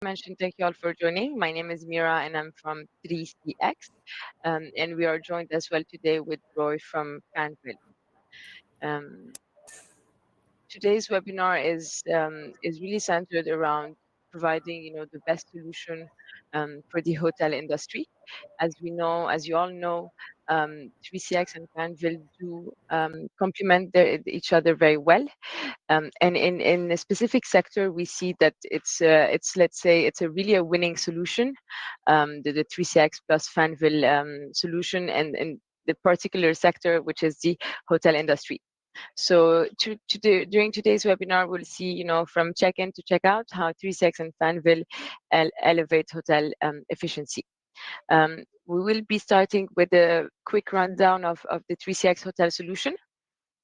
Mentioned, thank you all for joining. My name is Mira and I'm from 3CX. And we are joined as well today with Roy from Fanvil. Um, Today's webinar is really centered around providing, the best solution for the hotel industry. As we know, as you all know, 3CX and Fanvil do complement each other very well. And in a specific sector, we see that it's let's say it's a really a winning solution, the 3CX plus Fanvil solution, and in the particular sector, which is the hotel industry. So during today's webinar, we'll see, from check-in to check-out, how 3CX and Fanvil elevate hotel efficiency. We will be starting with a quick rundown of the 3CX hotel solution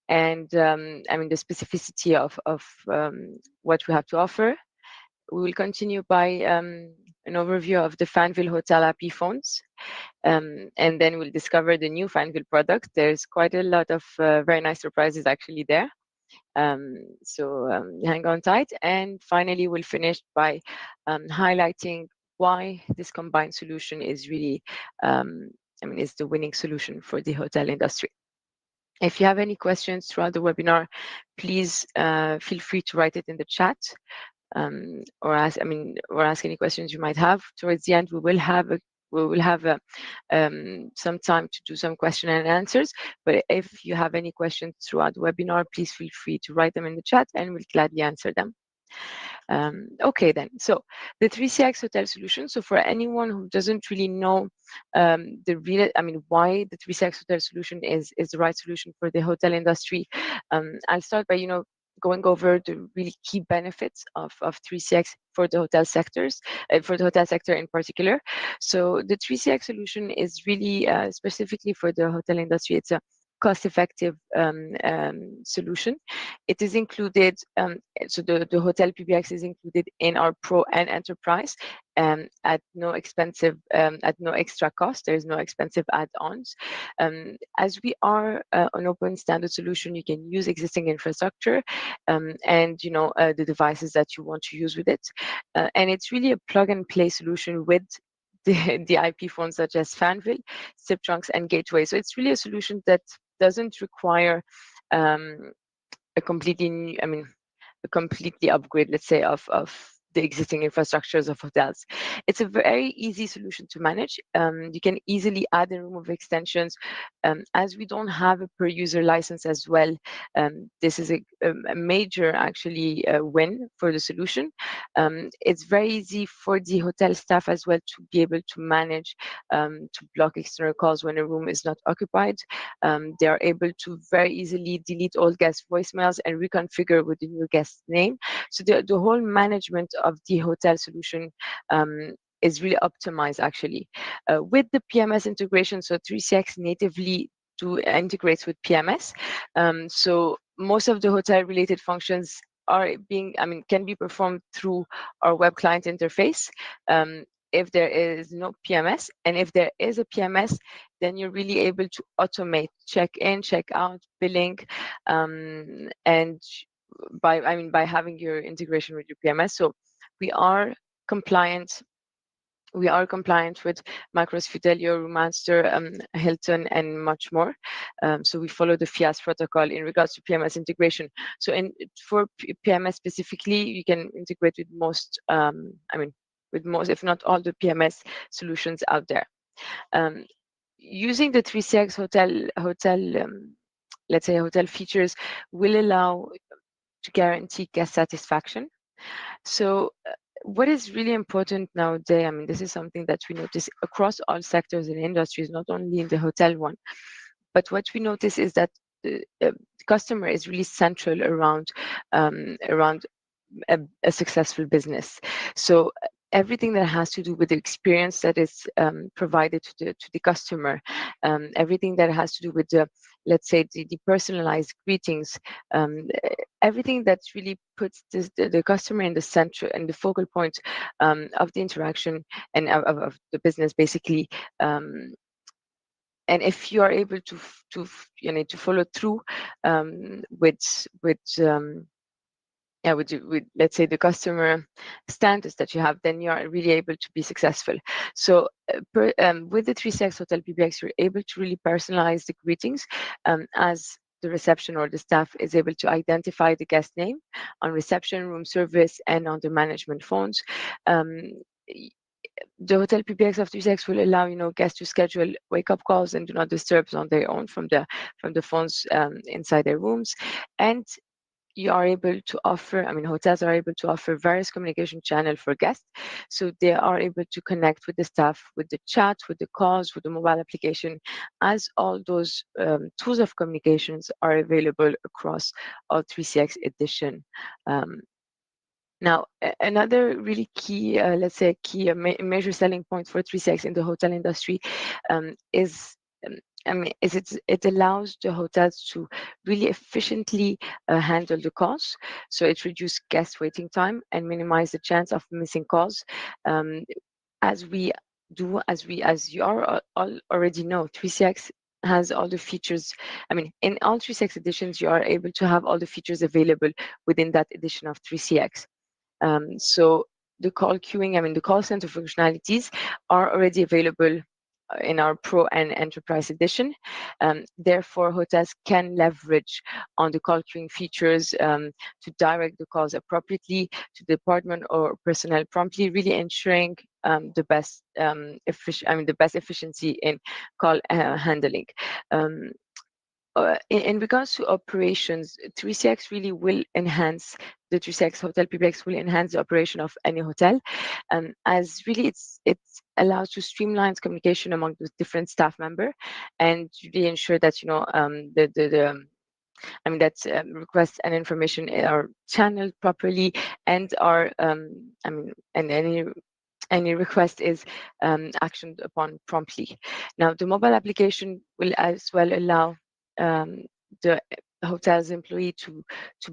and the specificity of what we have to offer. We will continue by an overview of the Fanvil Hotel IP phones, and then we'll discover the new Fanvil product. There's quite a lot of very nice surprises actually there. So hang on tight. And finally, we'll finish by highlighting why this combined solution is really, is the winning solution for the hotel industry. If you have any questions throughout the webinar, please feel free to write it in the chat, or ask any questions you might have. Towards the end, we will have some time to do some question and answers. But if you have any questions throughout the webinar, please feel free to write them in the chat, and we'll gladly answer them. Okay, then. So the 3CX hotel solution. So for anyone who doesn't really know why the 3CX hotel solution is the right solution for the hotel industry, I'll start by going over the really key benefits of 3CX for the hotel sectors, for the hotel sector in particular. So the 3CX solution is really specifically for the hotel industry. It's a cost-effective solution. It is included, so the hotel PBX is included in our Pro and Enterprise at no extra cost. There is no expensive add-ons. As we are an open standard solution, you can use existing infrastructure and the devices that you want to use with it. And it's really a plug-and-play solution with the IP phones such as Fanvil, SIP trunks, and gateway. So it's really a solution that doesn't require a completely new, a completely upgrade, let's say, of the existing infrastructures of hotels. It's a very easy solution to manage. You can easily add and remove extensions. As we don't have a per user license as well, this is a major actually win for the solution. It's very easy for the hotel staff as well to be able to manage, to block external calls when a room is not occupied. They are able to very easily delete old guest voicemails and reconfigure with the new guest name. So the whole management of the hotel solution is really optimized actually. With the PMS integration, so 3CX natively integrates with PMS. So most of the hotel related functions can be performed through our web client interface. If there is no PMS, and if there is a PMS, then you're really able to automate check-in, check-out, billing, and by having your integration with your PMS. So we are compliant. We are compliant with Macros, Fidelio, Roommaster, Hilton, and much more. So we follow the FIAS protocol in regards to PMS integration. So for PMS specifically, you can integrate with most, with most, if not all, the PMS solutions out there. Using the 3CX let's say hotel features will allow to guarantee guest satisfaction. So what is really important nowadays, this is something that we notice across all sectors and industries, not only in the hotel one, but what we notice is that the customer is really central around a successful business. So everything that has to do with the experience that is provided to the customer, everything that has to do with the, let's say, the personalized greetings, everything that really puts the customer in the center and the focal point of the interaction and of the business, basically. And if you are able to follow through with with let's say the customer status that you have, then you are really able to be successful. So with the 3CX Hotel PBX, you're able to really personalize the greetings, as the reception or the staff is able to identify the guest name on reception, room service, and on the management phones. The Hotel PBX of 3CX will allow guests to schedule wake-up calls and do not disturb on their own from the phones inside their rooms. And you are able to offer, hotels are able to offer various communication channels for guests. So they are able to connect with the staff, with the chat, with the calls, with the mobile application, as all those tools of communications are available across all 3CX edition. Now, another really key, let's say, major selling point for 3CX in the hotel industry is it allows the hotels to really efficiently handle the calls. So it reduces guest waiting time and minimize the chance of missing calls. As you already know, 3CX has all the features. In all 3CX editions, you are able to have all the features available within that edition of 3CX. So the call queuing, the call center functionalities are already available in our Pro and Enterprise edition. Therefore, hotels can leverage on the call queuing features to direct the calls appropriately to the department or personnel promptly, really ensuring the best efficiency in call handling. In regards to operations, 3CX really will enhance the 3CX Hotel PBX will enhance the operation of any hotel, as really it allows to streamline communication among the different staff member, and really ensure that requests and information are channeled properly and are and any request is actioned upon promptly. Now, the mobile application will as well allow the hotel's employee to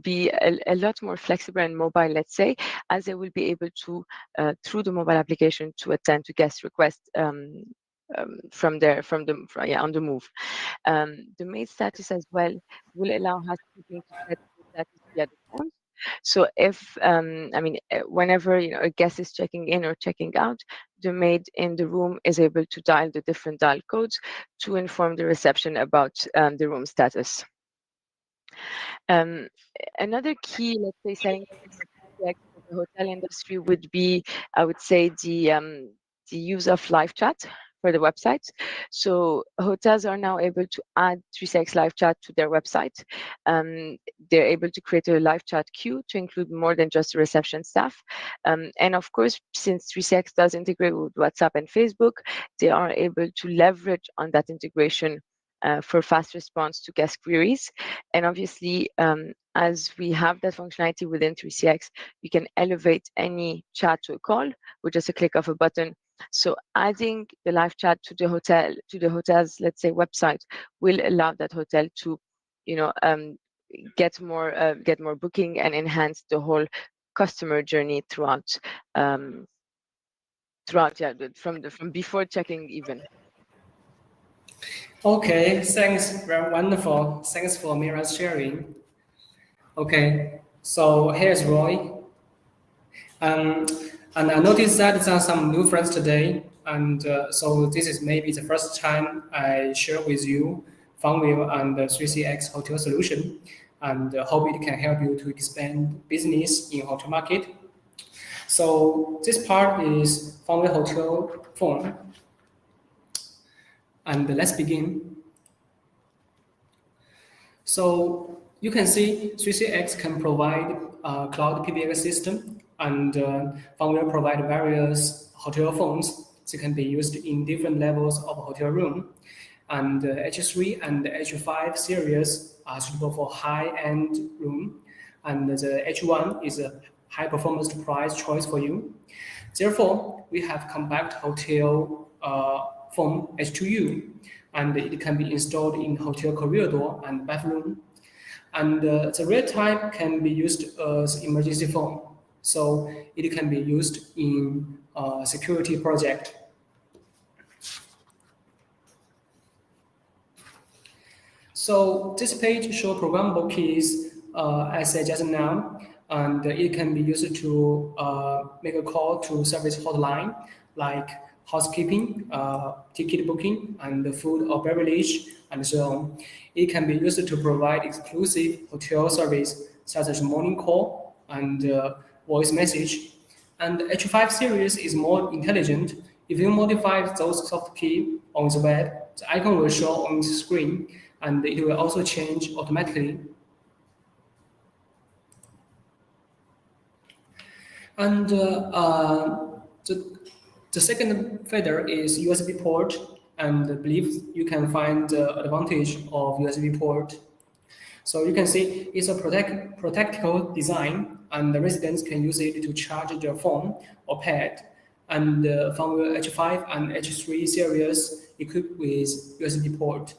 be a lot more flexible and mobile, let's say, as they will be able to through the mobile application to attend to guest requests on the move. The maid status as well will allow housekeeping to set the status via the phone. So if whenever a guest is checking in or checking out, the maid in the room is able to dial the different dial codes to inform the reception about the room status. Another key, let's say, selling point for the hotel industry would be, I would say, the use of live chat for the website. So hotels are now able to add 3CX live chat to their website. They're able to create a live chat queue to include more than just the reception staff. And of course, since 3CX does integrate with WhatsApp and Facebook, they are able to leverage on that integration for fast response to guest queries. And obviously, as we have that functionality within 3CX, we can elevate any chat to a call with just a click of a button. So adding the live chat to the hotel's, let's say, website will allow that hotel to, get more booking and enhance the whole customer journey throughout, from before checking even. Okay, thanks, very wonderful. Thanks for Mira's sharing. Okay, so here's Roy. And I noticed that there are some new friends today, and so this is maybe the first time I share with you Fanvil and the 3CX hotel solution, and hope it can help you to expand business in hotel market. So this part is Fanvil Hotel Phone, and let's begin. So you can see 3CX can provide a cloud PBX system, and Fanvil provide various hotel phones that can be used in different levels of hotel room. And H3 and H5 series are suitable for high-end room, and the H1 is a high-performance price choice for you. Therefore, we have compact hotel phone H2U, and it can be installed in hotel corridor and bathroom. And the red type can be used as emergency phone, so it can be used in security project. So this page shows programmable keys, as I just now. and it can be used to make a call to service hotline like housekeeping, ticket booking, and food or beverage, and so on. It can be used to provide exclusive hotel service such as morning call and voice message. And the H5 series is more intelligent. If you modify those soft key on the web, the icon will show on the screen, and it will also change automatically. And the second feature is USB port, and I believe you can find the advantage of USB port. So you can see it's a practical design, and the residents can use it to charge their phone or pad. And Fanvil H5 and H3 series equipped with USB port.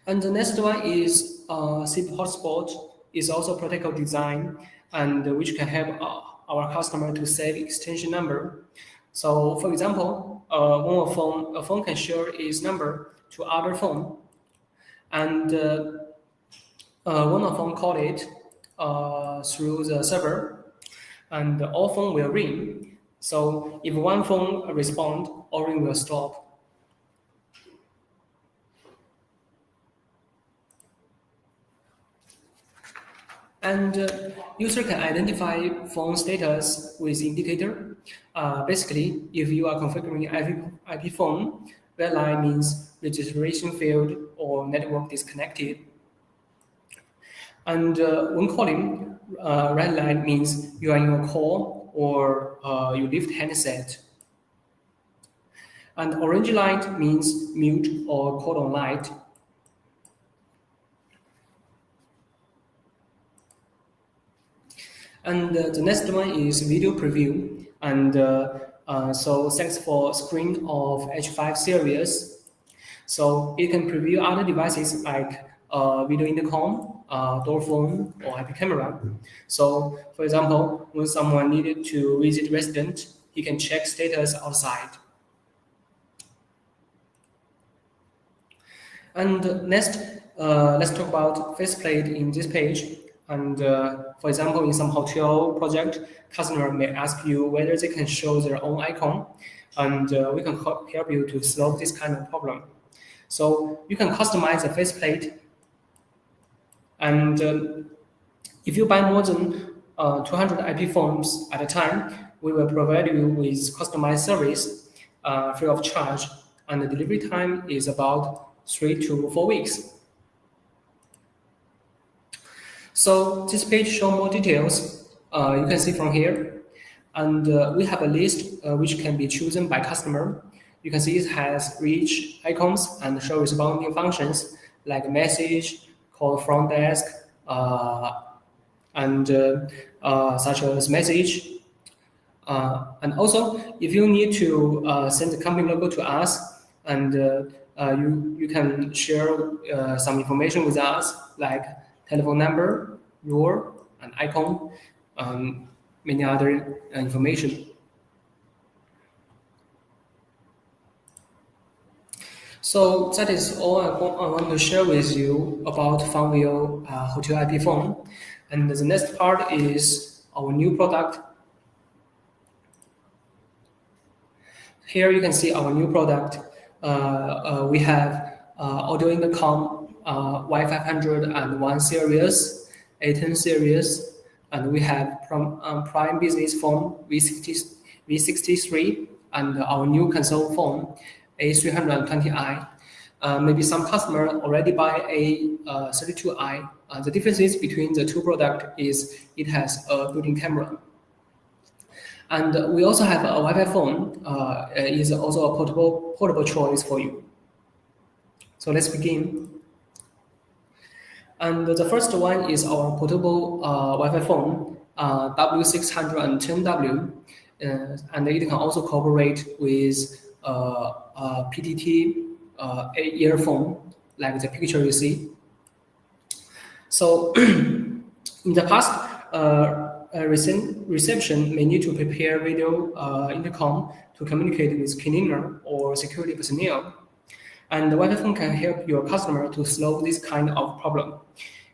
And the next one is SIP hotspot. Is also practical design, and which can help our customer to save extension number. So, for example, when a phone can share its number to other phone, and when a phone call it through the server, and all phone will ring. So, if one phone respond, all ring will stop. And user can identify phone status with indicator. Basically, if you are configuring IP phone, red line means registration failed or network disconnected. And when calling, red line means you are in a call or you lift handset. And orange light means mute or call on light. And the next one is video preview. And so thanks for screen of H5 series. So it can preview other devices like video intercom, door phone, or IP camera. So for example, when someone needed to visit resident, he can check status outside. And next, let's talk about faceplate in this page. And for example, in some hotel project, customer may ask you whether they can show their own icon, and we can help you to solve this kind of problem. So you can customize a faceplate, and if you buy more than 200 IP phones at a time, we will provide you with customized service free of charge, and the delivery time is about 3 to 4 weeks. So this page shows more details. You can see from here. And we have a list which can be chosen by customer. You can see it has rich icons and show responding functions like message, call front desk, and such as message. And also, if you need to send the company logo to us, and you can share some information with us, like telephone number, your, an icon, many other information. So that is all I want to share with you about Fanvil Hotel IP phone. And the next part is our new product. Here you can see our new product. We have audio intercom Y501 series, A10 series, and we have Prime Business phone V63, and our new console phone A320i. Maybe some customer already buy a 32i. The differences between the two products is it has a built-in camera. And we also have a Wi-Fi phone. Is also a portable choice for you. So let's begin. And the first one is our portable Wi-Fi phone, W610W, and it can also cooperate with PTT earphone, like the picture you see. So in the past, reception may need to prepare video intercom to communicate with cleaner or security personnel. And the Wi-Fi phone can help your customer to solve this kind of problem.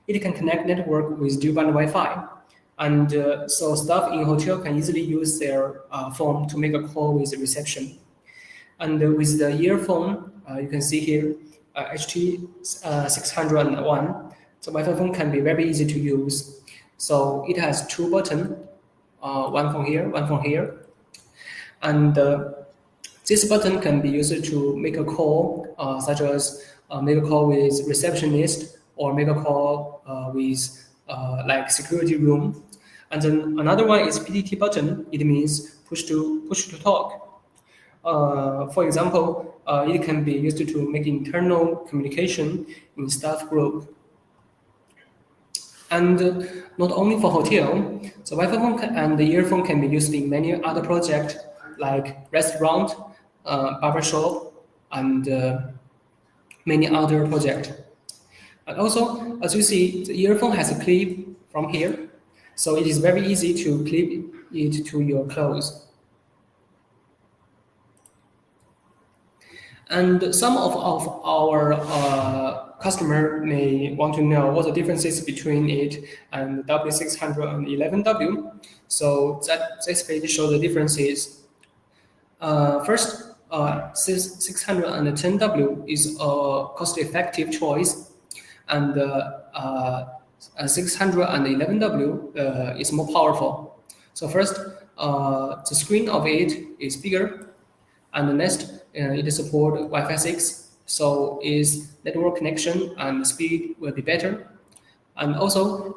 It can connect network with dual-band Wi-Fi. And so staff in hotel can easily use their phone to make a call with the reception. And with the earphone, you can see here, HT601, the Wi-Fi phone can be very easy to use. So it has two buttons, one from here, one from here. And this button can be used to make a call, such as make a call with receptionist or make a call with like security room. And then another one is PTT button. It means push to talk. For example, it can be used to make internal communication in staff group. And not only for hotel, the Wi-Fi phone and the earphone can be used in many other projects like restaurant, barbershop, and many other projects. And also, as you see, the earphone has a clip from here, so it is very easy to clip it to your clothes. And some of our customer may want to know what the difference is between it and W611W. So this page shows the differences. First, 610W is a cost-effective choice, and 611W is more powerful. So first, the screen of it is bigger, and the next, it supports Wi-Fi 6, so its network connection and speed will be better. And also,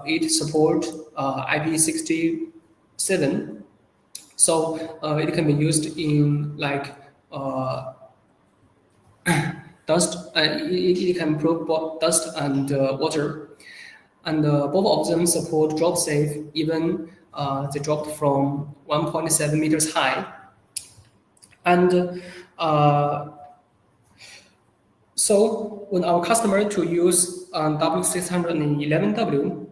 it supports IP67, so it can be used in like dust. It can improve both dust and water. And both of them support drop safe, even they dropped from 1.7 meters high. And so when our customer to use W611W,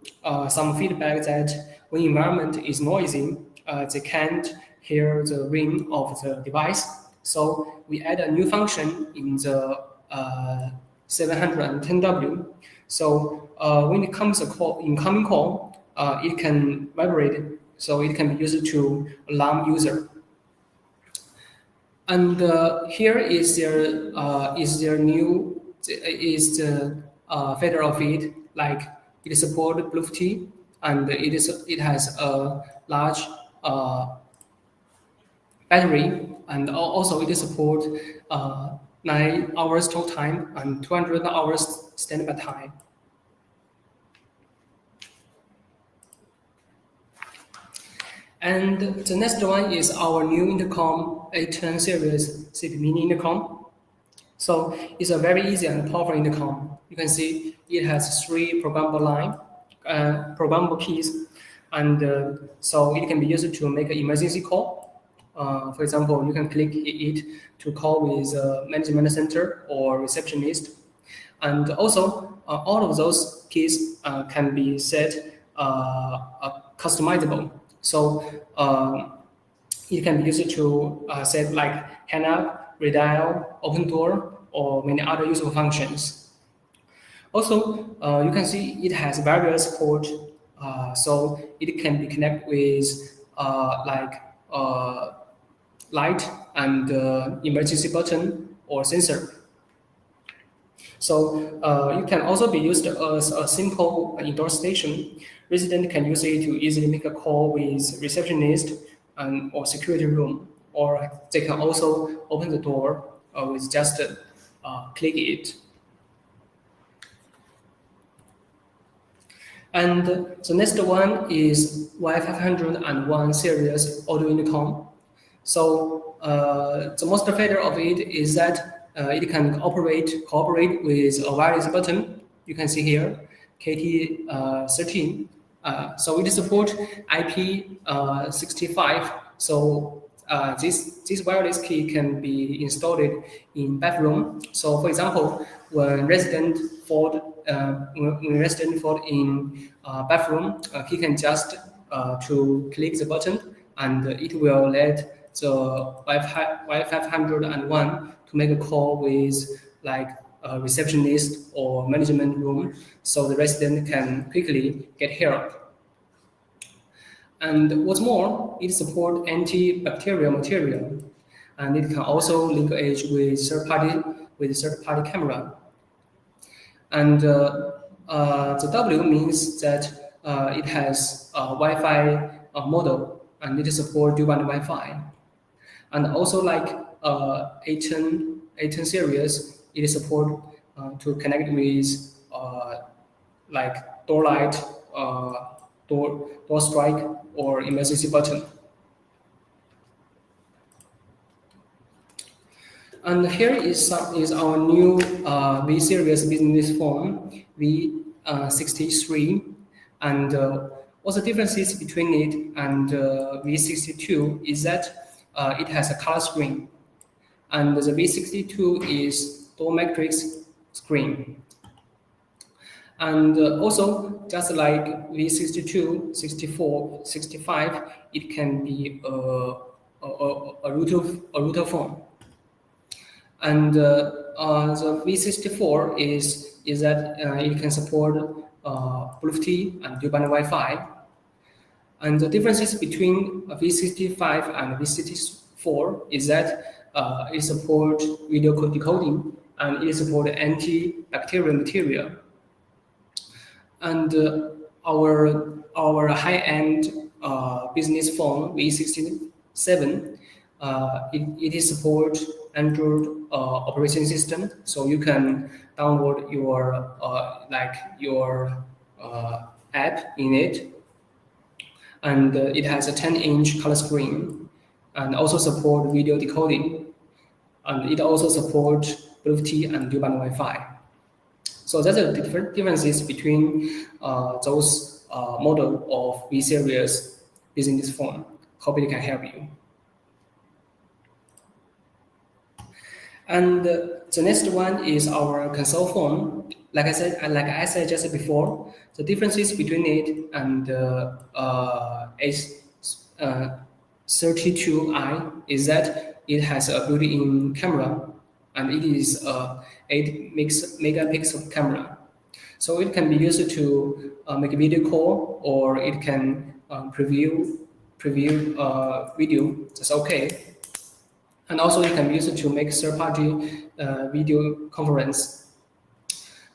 some feedback that when environment is noisy, they can't hear the ring of the device. So we add a new function in the 710W. So when it comes a call, incoming call, it can vibrate. So it can be used to alarm user. And here is their new feature of it. Like it supports Bluetooth, and it has a large battery, and also it supports 9 hours talk time and 200 hours standby time. And the next one is our new intercom 810 series CP Mini intercom. So it's a very easy and powerful intercom. You can see it has 3 programmable keys, and so it can be used to make an emergency call. For example, you can click it to call with a management center or receptionist. And also, all of those keys can be set customizable. So it can be used to set like hang up, redial, open door, or many other useful functions. Also, you can see it has various ports, so it can be connected with light and emergency button or sensor. So it can also be used as a simple indoor station. Resident can use it to easily make a call with receptionist or security room, or they can also open the door with just click it. And the next one is Y501 series audio intercom. So the most feature of it is that it can cooperate with a wireless button. You can see here, KT13. So it supports IP65. So this wireless key can be installed in bathroom. So for example, when resident fall in bathroom, he can just to click the button, and it will let the Y501 make a call with like a receptionist or management room, so the resident can quickly get help. And what's more, it supports antibacterial material, and it can also link edge with third-party camera. And the W means that it has a Wi-Fi model, and it supports dual-band Wi-Fi. And also like A10 series, it support to connect with like door light, door strike, or emergency button. And here is our new V series business phone, V63. And what's the differences between it and V62 is that it has a color screen. And the V62 is dual matrix screen. And also, just like V62, 64, 65, it can be a router phone. And the V64 is that it can support Bluetooth and dual-band Wi-Fi. And the differences between V65 and V64 is that it supports video code decoding and it supports antibacterial material. And our high-end business phone V67, it is support Android operating system, so you can download your app in it, and it has a 10-inch color screen, and also support video decoding, and it also supports Bluetooth and dual-band Wi-Fi. So that's the differences between those model of V series business phone. Hope it can help you. And the next one is our console phone. Like I said just before, the differences between it and S32i is that it has a built-in camera, and it is a 8 megapixel camera. So it can be used to make a video call, or it can preview video. That's okay. And also it can be used to make third-party video conference.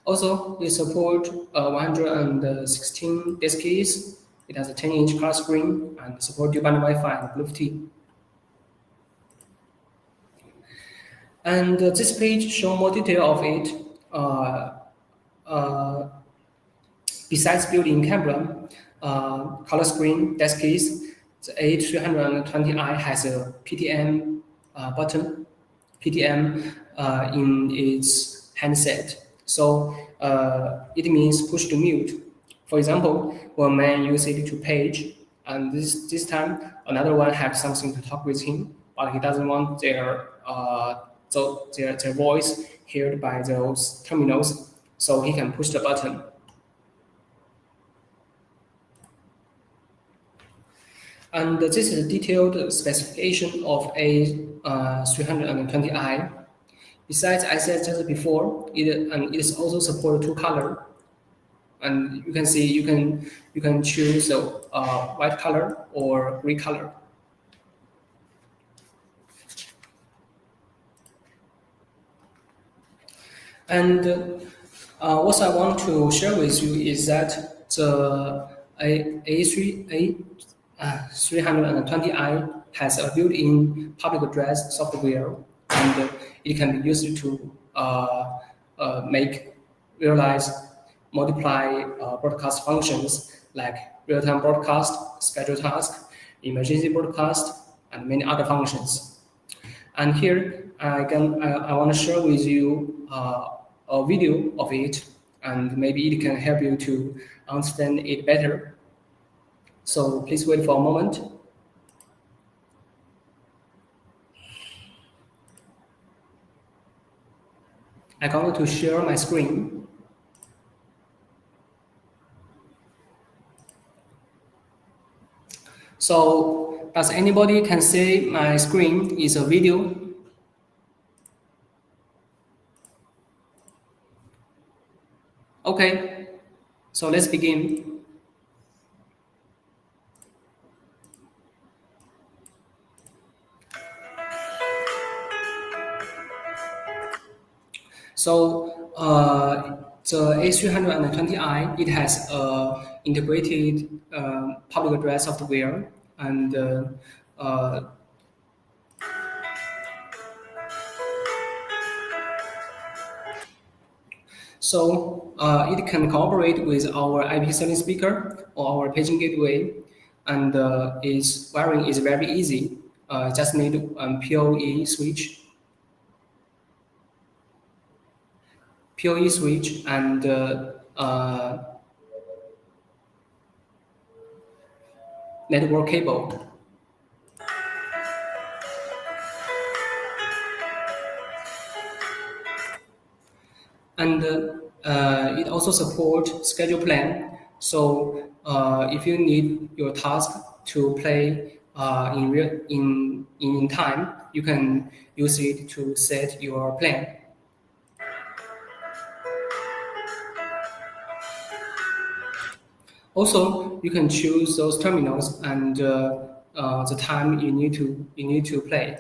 Also, it supports 116 desk keys. It has a 10-inch color screen and support dual-band Wi-Fi and Bluetooth. And this page shows more detail of it. Besides built-in camera, color screen, desk keys, the A320i has a PTM button, PTM in its handset. So it means push to mute. For example, one man uses it to page, and this time another one has something to talk with him, but he doesn't want their voice heard by those terminals, so he can push the button. And this is a detailed specification of A320i. Besides, I said just before, it is also support 2 color, and you can see you can choose a white color or gray color. And what I want to share with you is that the A320i has a built-in public address software, and it can be used to multiply broadcast functions like real-time broadcast, schedule task, emergency broadcast, and many other functions. And here I want to share with you a video of it, and maybe it can help you to understand it better. So please wait for a moment. I'm going to share my screen. So does anybody can say my screen is a video? Okay, so let's begin. So the A320i, it has integrated public address software and so it can cooperate with our IP service speaker or our paging gateway, and its wiring is very easy. Just need PoE switch and network cable. And it also supports schedule plan. So if you need your task to play in time, you can use it to set your plan. Also, you can choose those terminals and the time you need to play.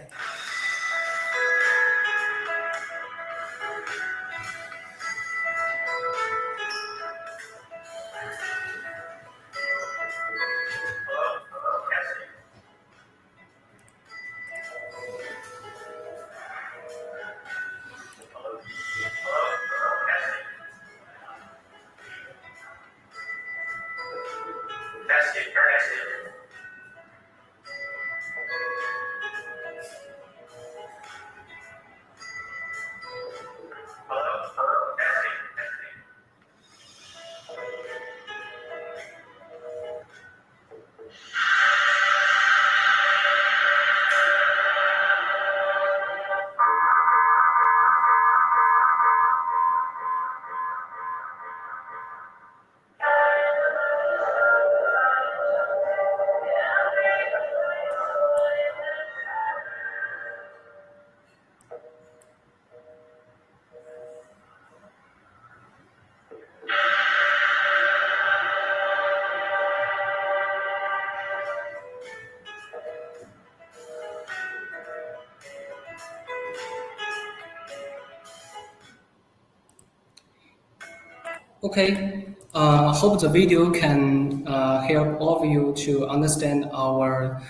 Okay, hope the video can help all of you to understand our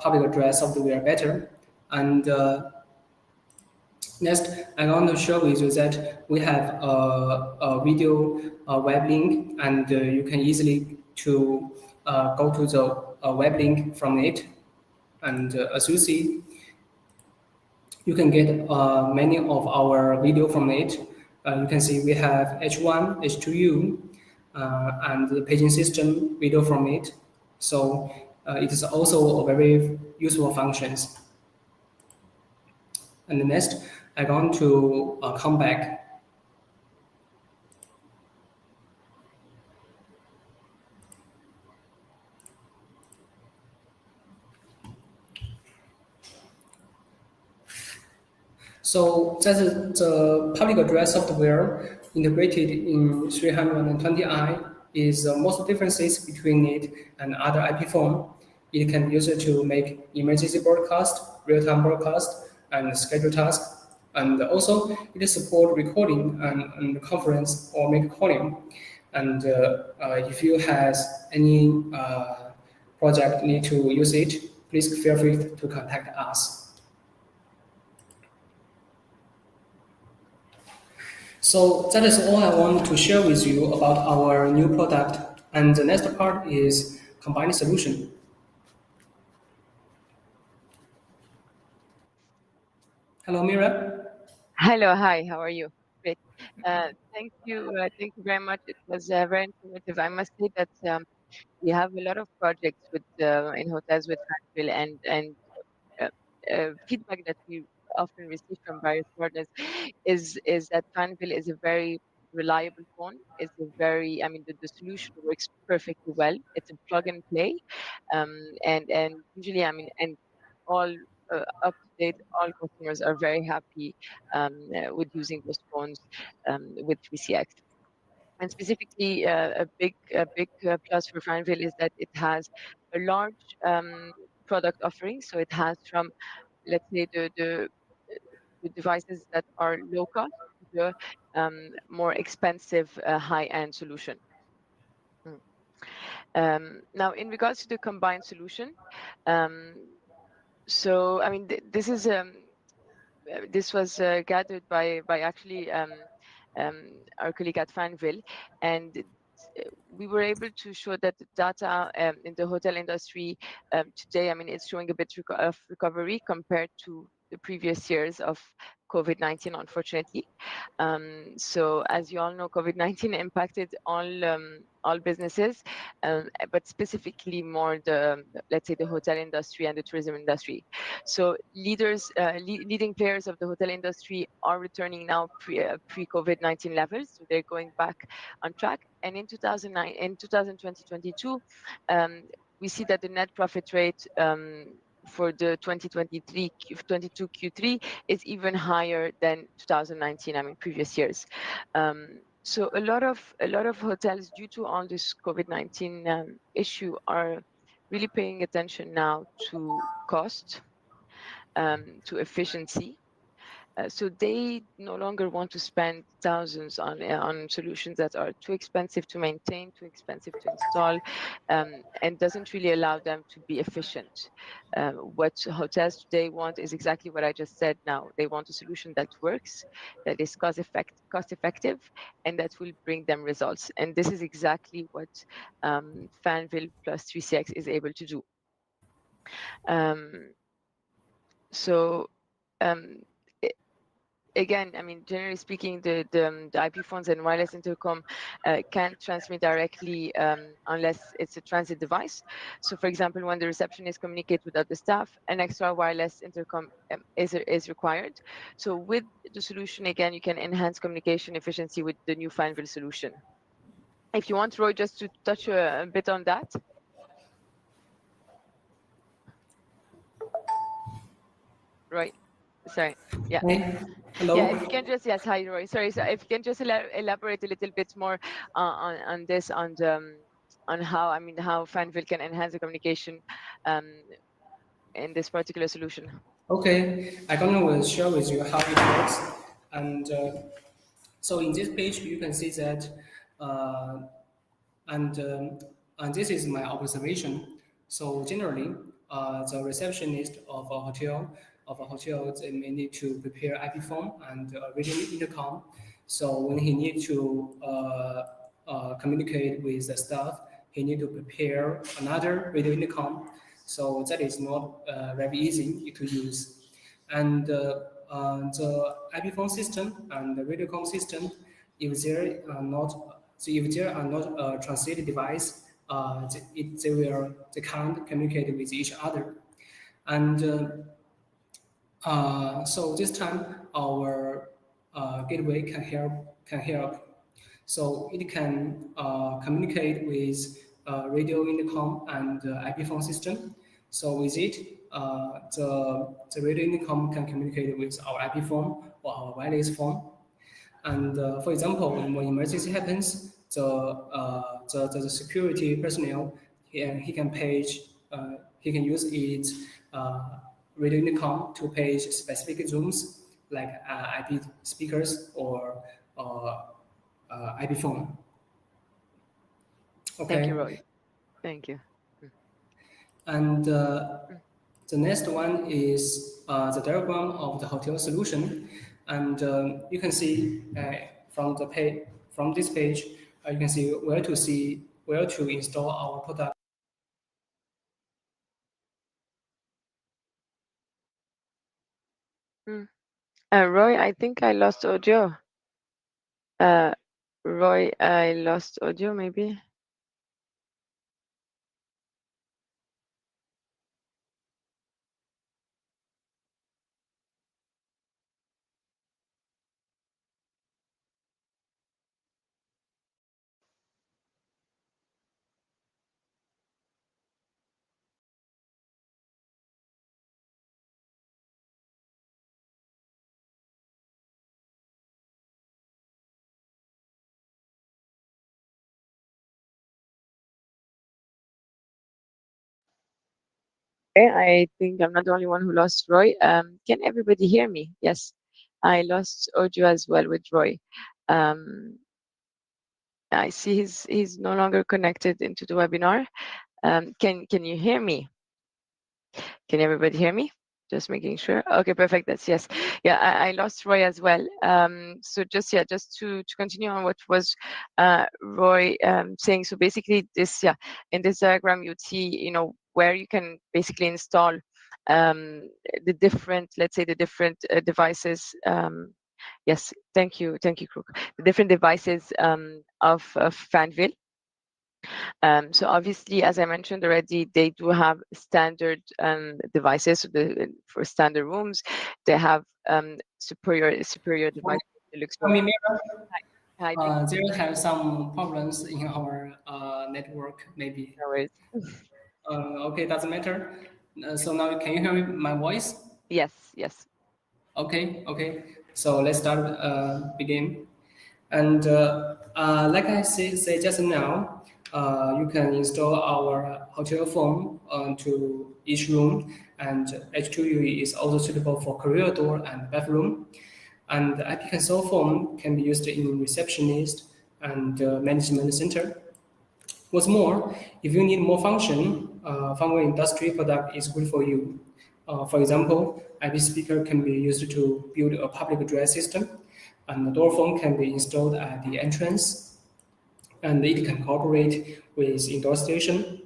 public address software better. And next, I'm going to show with you that we have a video web link, and you can easily to go to the web link from it. And as you see, you can get many of our video from it. You can see we have H1, H2U, and the paging system video from it. So it is also a very useful functions. And the next, I'm going to come back. So that is the public address software integrated in 320i is the most differences between it and other IP phone. It can be used to make emergency broadcast, real-time broadcast, and schedule tasks. And also, it support recording and conference or make calling. And if you has any project need to use it, please feel free to contact us. So that is all I want to share with you about our new product. And the next part is combined solution. Hello, Mira. Hello, hi, how are you? Great. Thank you very much. It was very informative. I must say that we have a lot of projects with in hotels with Fanvil, and uh, feedback that we often receive from various partners is that Fanvil is a very reliable phone. It's a very, I mean, the solution works perfectly well. It's a plug and play, and usually, I mean, and all up to date, all customers are very happy with using those phones with 3CX. And specifically, a big plus for Fanvil is that it has a large product offering. So it has from, let's say, the devices that are low cost to the more expensive high-end solution. Mm. Now, in regards to the combined solution, so I mean, this was gathered by actually our colleague at Fanvil, and we were able to show that the data in the hotel industry today, I mean, it's showing a bit of recovery compared to the previous years of COVID-19, unfortunately. So as you all know, COVID-19 impacted all businesses, but specifically more let's say the hotel industry and the tourism industry. So leading players of the hotel industry are returning now pre-COVID-19 levels. So they're going back on track. And in 2022, we see that the net profit rate for the 2023 22 Q3 is even higher than 2019. I mean, previous years. So a lot of hotels, due to all this COVID-19 issue, are really paying attention now to cost, to efficiency. So they no longer want to spend thousands on solutions that are too expensive to maintain, too expensive to install, and doesn't really allow them to be efficient. What hotels today want is exactly what I just said now. They want a solution that works, that is cost effective, and that will bring them results. And this is exactly what Fanvil plus 3CX is able to do. Um, so um, again, I mean, generally speaking, the IP phones and wireless intercom can't transmit directly unless it's a transit device. So, for example, when the receptionist communicates with other staff, an extra wireless intercom is required. So, with the solution, again, you can enhance communication efficiency with the new Fanvil solution. If you want, Roy, just to touch a bit on that. Roy, sorry. Yeah. Hey, Yeah, hello. if you can just, yes, hi Roy. Sorry, so if you can just elaborate a little bit more on this, on how, I mean, how Fanvil can enhance the communication um, in this particular solution. Okay, I'm gonna share with you how it works. And so in this page, you can see that, uh, and, um, and this is my observation. So generally, the receptionist of a hotel, they may need to prepare IP phone and a radio intercom. So when he need to communicate with the staff, he need to prepare another radio intercom. So that is not very easy to use. And the IP phone system and the radiocom system, if there are not, so if there are not a translated device, they can't communicate with each other. And so this time our gateway can help. So it can communicate with radio intercom and IP phone system. So with it, the radio intercom can communicate with our IP phone or our wireless phone. And for example, when emergency happens, the security personnel, he can use its radio intercom to page specific rooms like IP speakers or IP phone. Thank you, Okay, Roy. Thank you. Mm, and mm, the next one is the diagram of the hotel solution, and you can see from this page, you can see where to install our product. mm. Roy, I think I lost audio. Uh, Roy, I lost audio, maybe. Okay, I think I'm not the only one who lost Roy. Can everybody hear me? Yes, I lost audio as well with Roy. Um, I see he's no longer connected into the webinar. Can you hear me? Can everybody hear me? Just making sure. Okay, perfect. That's yes. Yeah, I lost Roy as well. So just yeah, just to continue on what was Roy saying. So basically, this yeah, in this diagram you'd see where you can basically install the different, let's say the different devices. Yes, thank you, Crook. The different devices of Fanvil. So obviously, as I mentioned already, they do have standard devices. So for standard rooms, they have superior devices. It looks I so. mean, Hi, thank there have some problems in our network, maybe. you. No worries. Okay, doesn't matter. So now, can you hear me, my voice? Yes, yes. Okay, okay. So let's start begin. And like I say just now, you can install our hotel phone to each room, and H2UE is also suitable for corridor and bathroom. And the IP console phone can be used in receptionist and management center. What's more, if you need more function, Fanvil industry product is good for you. For example, IP speaker can be used to build a public address system, and the door phone can be installed at the entrance, and it can cooperate with indoor station.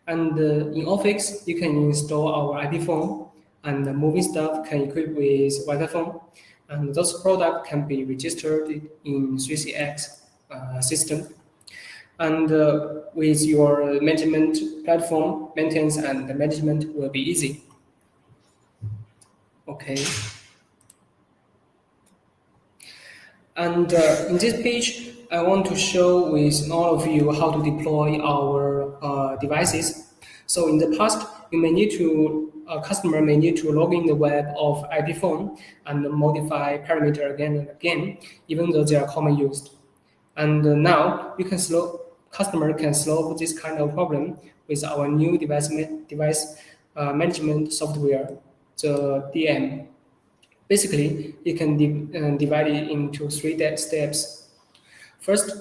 And in Office, you can install our IP phone, and the moving stuff can equip with Wi-Fi phone, and those products can be registered in 3CX system. And with your management platform, maintenance and management will be easy. Okay. And in this page, I want to show with all of you how to deploy our devices. So in the past, you may need to a customer may need to log in the web of IP phone and modify parameter again and again, even though they are common used. And now you can customer can solve this kind of problem with our new device management software, the DM. Basically, you can divide it into three steps. First,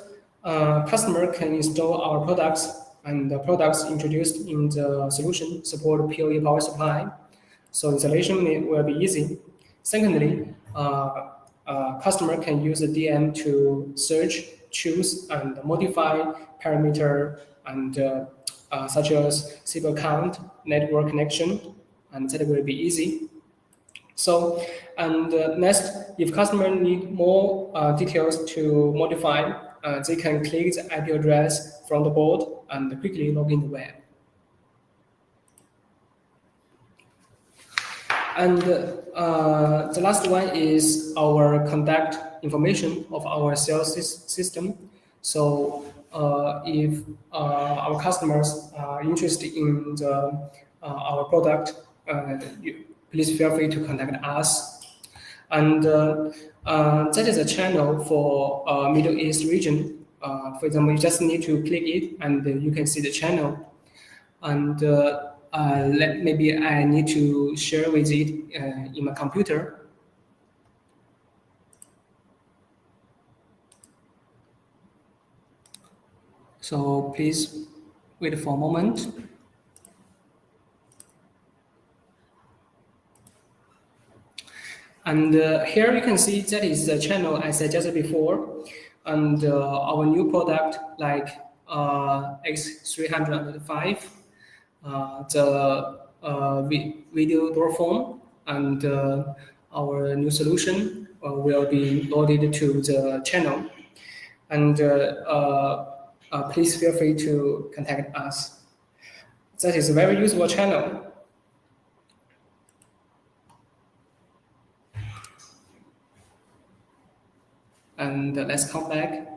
customer can install our products, and the products introduced in the solution support PoE power supply, so installation will be easy. Secondly, customer can use the DM to search, choose, and modify parameter and such as SIP account, network connection, and that will be easy. So, and next, if customer need more details to modify, they can click the IP address from the board and quickly log in the web. And the last one is our contact information of our sales system. So if our customers are interested in our product, please feel free to contact us. And that is a channel for Middle East region. For example, you just need to click it and you can see the channel. And maybe I need to share with it in my computer. So please wait for a moment. And here you can see that is the channel I suggested before. And our new product like X305, the video door phone, and our new solution will be loaded to the channel. And please feel free to contact us. That is a very useful channel. And let's come back.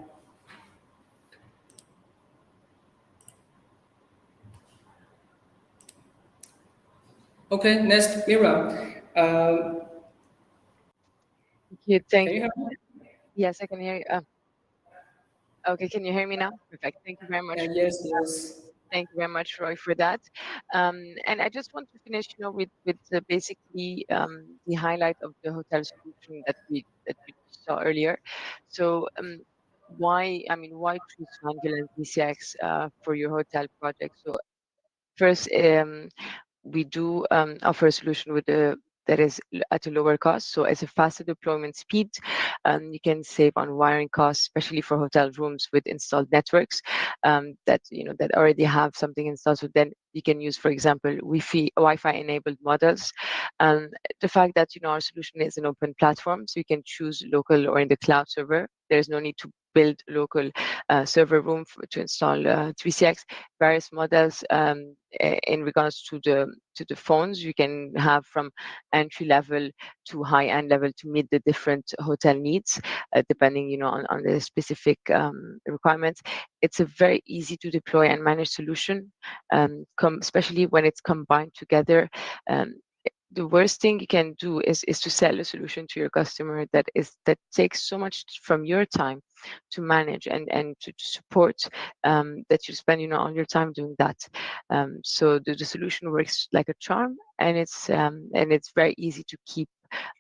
Okay, next, Mira. Thank Can you you. hear me? Yes, I can hear you. Okay, can you hear me now? Perfect. Thank you very much. Yes, yes. Thank you very much, Roy, for that. And I just want to finish, with basically the highlight of the hotel solution that we saw earlier. So, why choose Fanvil and VCX for your hotel project? So, first, we do offer a solution that is at a lower cost, so it's a faster deployment speed. You can save on wiring costs, especially for hotel rooms with installed networks that already have something installed. So then you can use, for example, Wi-Fi enabled models. The fact that our solution is an open platform, so you can choose local or in the cloud server. There's no need to build local server room to install 3CX. Various models in regards to the phones you can have from entry level to high end level to meet the different hotel needs, depending on the specific requirements. It's a very easy to deploy and manage solution, especially when it's combined together. um, the worst thing you can do is to sell a solution to your customer that takes so much from your time to manage and to support, that you spend all your time doing that. So the solution works like a charm, and it's very easy to keep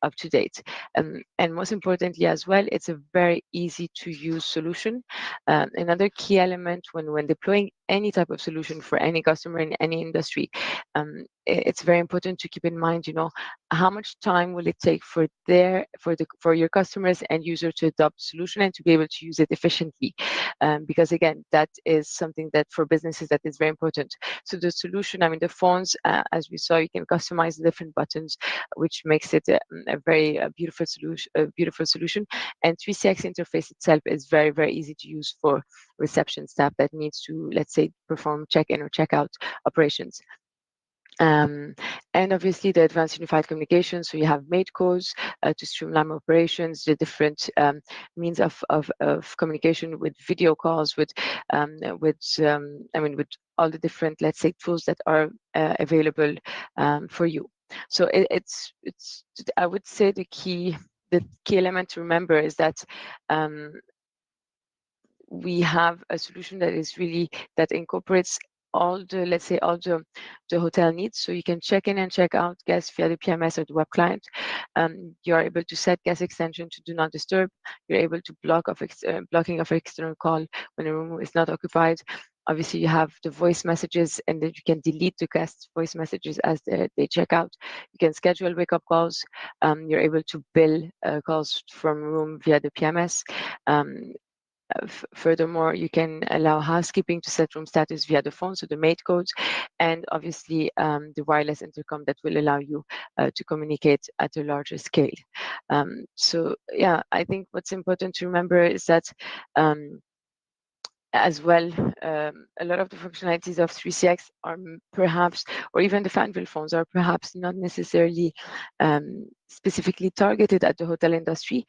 up to date. And most importantly as well, it's a very easy to use solution. Another key element when deploying any type of solution for any customer in any industry, it's very important to keep in mind, how much time will it take for your customers and user to adopt solution and to be able to use it efficiently, because again, that is something that for businesses that is very important. So the solution, the phones, as we saw, you can customize the different buttons, which makes it a very beautiful solution. And 3CX interface itself is very, very easy to use for reception staff that needs to, let's say, perform check-in or check-out operations. Um, and obviously the advanced unified communication. So you have made calls to streamline operations, the different means of communication with video calls, with all the different, let's say, tools that are available for you. So it's I would say the key element to remember is that we have a solution that incorporates all the, let's say, all the hotel needs. So you can check in and check out guests via the PMS or the web client. You are able to set guest extension to do not disturb. You're able to blocking of external call when a room is not occupied. Obviously, you have the voice messages, and then you can delete the guest voice messages as they check out. You can schedule wake-up calls. You're able to bill calls from room via the PMS. Furthermore, you can allow housekeeping to set room status via the phone, so the mate codes, and obviously the wireless intercom that will allow you to communicate at a larger scale. So yeah, I think what's important to remember is that as well, a lot of the functionalities of 3CX are perhaps, or even the Fanvil phones are perhaps not necessarily specifically targeted at the hotel industry,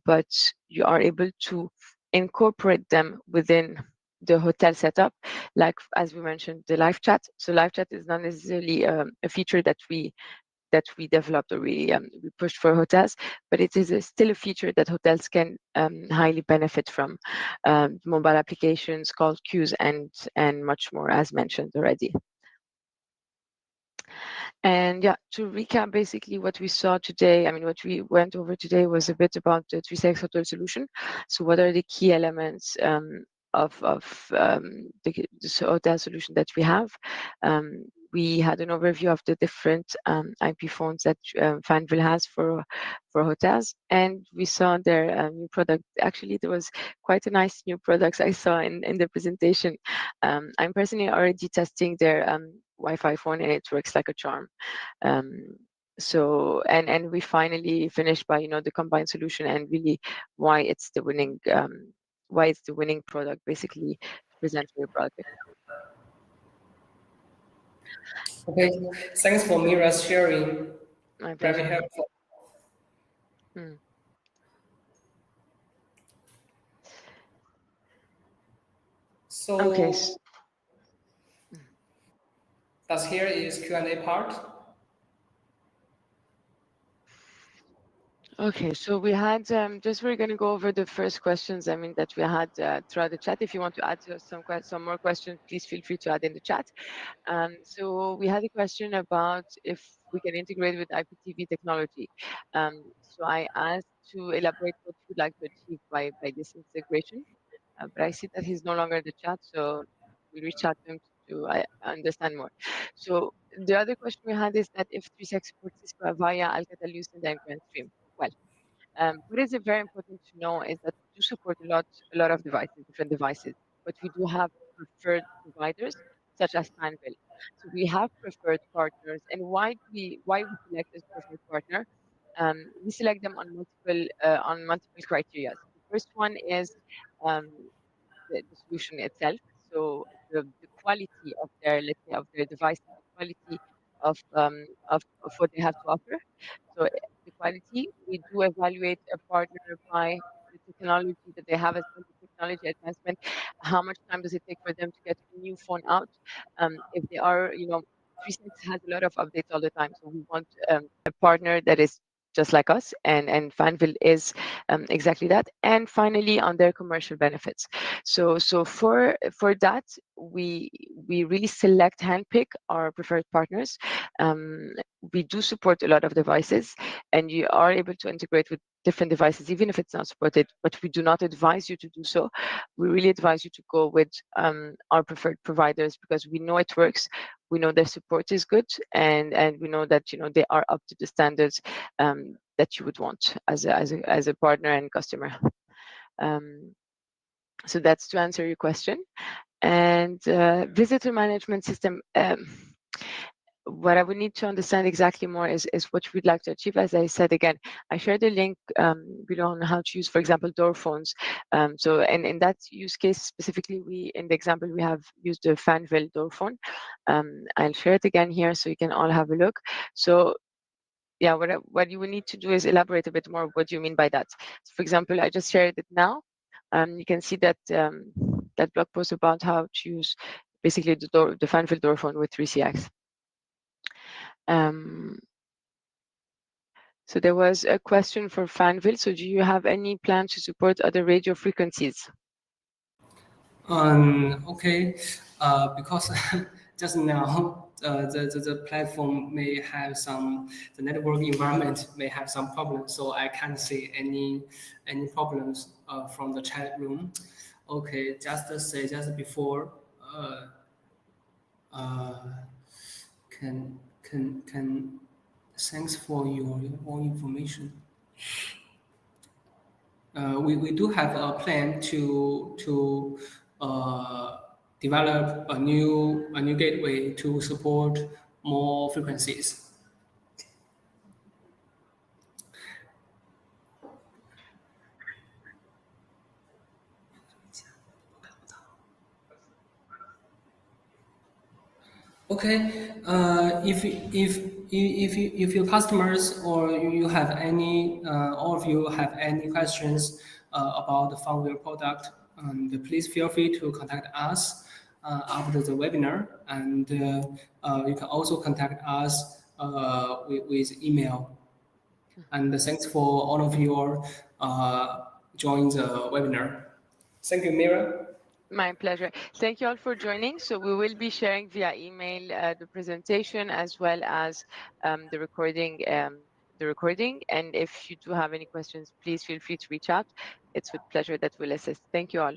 but you are able to incorporate them within the hotel setup, like as we mentioned, the live chat. So live chat is not necessarily a feature that we developed or we pushed for hotels, but it is still a feature that hotels can highly benefit from. Mobile applications, call queues, and much more, as mentioned already. And yeah, to recap, basically what we saw today, what we went over today was a bit about the 3CX hotel solution. So what are the key elements of this hotel solution that we have? We had an overview of the different IP phones that Fanvil has for hotels, and we saw their new product. Actually, there was quite a nice new products I saw in the presentation. I'm personally already testing their Wi-Fi phone, and it works like a charm. So we finally finished by the combined solution, and really why it's the winning product, basically, to present your project. Okay, thanks for Mira's sharing. My Very pleasure. helpful. Mm. Okay. So, as here is Q&A part. Okay, so we had we're going to go over the first questions. I mean that we had throughout the chat. If you want to add some more questions, please feel free to add in the chat. So we had a question about if we can integrate with IPTV technology. So I asked to elaborate what you'd like to achieve by this integration, but I see that he's no longer in the chat, so we'll reach out to him to understand more. So the other question we had is that if 3CX supports Cisco via Alcatel-Lucent and Grandstream. Well, what is very important to know is that we do support a lot of devices, different devices, but we do have preferred providers such as Fanvil. So we have preferred partners, and why we select as preferred partner? We select them on multiple criteria. The first one is um, the solution itself. So the quality of of their devices, the quality of what they have to offer. So the quality, we do evaluate a partner by the technology that they have as well, the technology advancement. How much time does it take for them to get a new phone out? If they are, 360 has a lot of updates all the time, so we want a partner that is just like us, and Fanvil is exactly that. And finally, on their commercial benefits. So for that, we really select, handpick our preferred partners. Um, we do support a lot of devices, and you are able to integrate with different devices, even if it's not supported. But we do not advise you to do so. We really advise you to go with our preferred providers because we know it works. We know their support is good, and we know that they are up to the standards that you would want as a partner and customer. Um, so that's to answer your question. And visitor management system. What I would need to understand exactly more is what we'd like to achieve. As I said again, I shared a link below on how to use, for example, door phones. So, and in that use case specifically, in the example we have used the Fanvil door phone. I'll share it again here so you can all have a look. So yeah, what you will need to do is elaborate a bit more. What do you mean by that? So for example, I just shared it now. You can see that that blog post about how to use basically the Fanvil door phone with 3CX. Um, so there was a question for Fanvil. So do you have any plans to support other radio frequencies? Okay, because just now the platform may have the network environment may have some problems, so I can't see any problems from the chat room. Okay, just to say just before, uh, can thanks for your all information. We do have a plan to develop a new gateway to support more frequencies. Okay, if your customers or you have any, all of you have any questions about the Fanware product, please feel free to contact us after the webinar, and you can also contact us with email. And thanks for all of your joining the webinar. Thank you, Mira. My pleasure. Thank you all for joining. So we will be sharing via email the presentation as well as the recording. And if you do have any questions, please feel free to reach out. It's with pleasure that we'll assist. Thank you all.